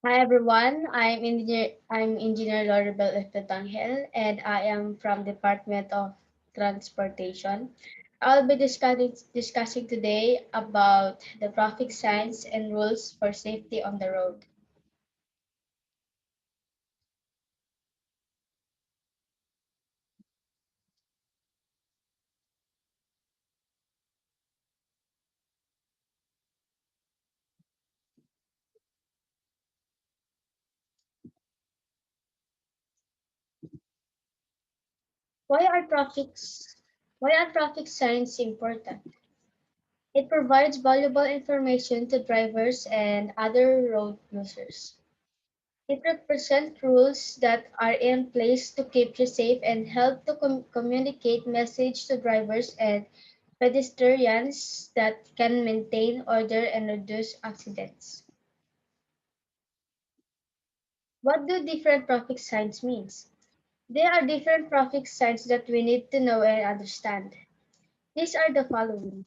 Hi everyone, I'm Engineer Loribel Estotangel and I am from Department of Transportation. I'll be discussing today about the traffic signs and rules for safety on the road. Why are why are traffic signs important? It provides valuable information to drivers and other road users. It represents rules that are in place to keep you safe and help to communicate message to drivers and pedestrians that can maintain order and reduce accidents. What do different traffic signs means? There are different traffic signs that we need to know and understand. These are the following.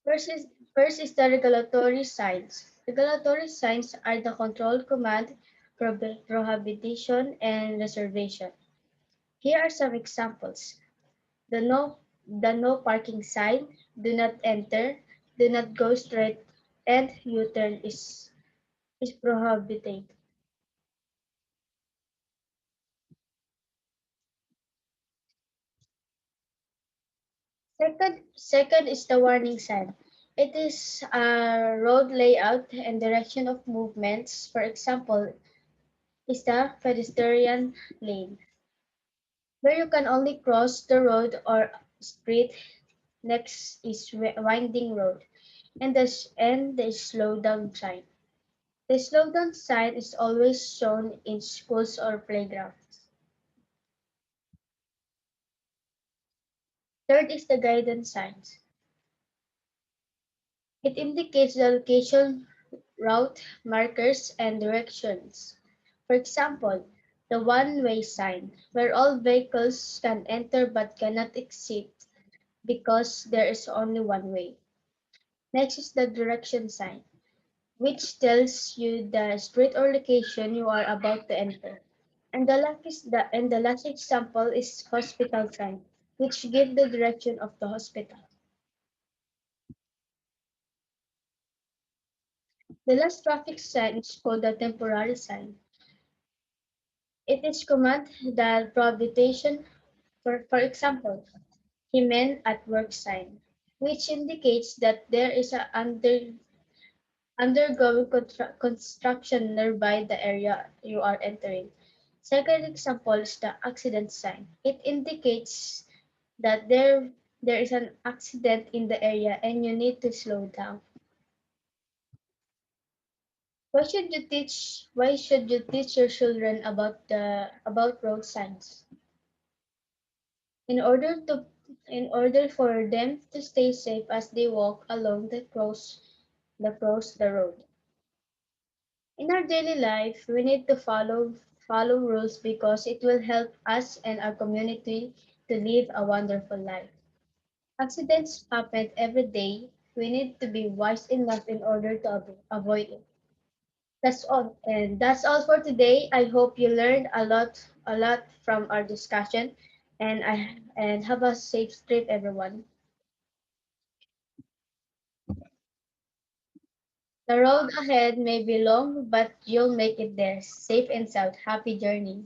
First is, first is the regulatory signs. Regulatory signs are the control command, prohibition, and reservation. Here are some examples. The no, the no parking sign, do not enter, do not go straight, and U-turn is prohibited. Second is the warning sign. It is a road layout and direction of movements. For example, is the pedestrian lane, where you can only cross the road or street. Next is winding road, and the slow down sign. The slowdown sign is always shown in schools or playgrounds. Third is the guidance signs. It indicates the location, route, markers, and directions. For example, the one-way sign, where all vehicles can enter but cannot exit because there is only one way. Next is the direction sign, which tells you the street or location you are about to enter. And the last example is hospital sign, which give the direction of the hospital. The last traffic sign is called the temporary sign. It is command the prohibition, for example, "He at work" sign, which indicates that there is a undergoing construction nearby the area you are entering. Second example is the accident sign. It indicates that there is an accident in the area and you need to slow down. Why should you teach your children about road signs? In order to in order for them to stay safe as they walk along the road. In our daily life, we need to follow rules because it will help us and our community to live a wonderful life. Accidents happen every day. We need to be wise enough in order to avoid it. That's all. And that's all for today. I hope you learned a lot from our discussion and have a safe trip everyone. The road ahead may be long, but you'll make it there. Safe and sound. Happy journey.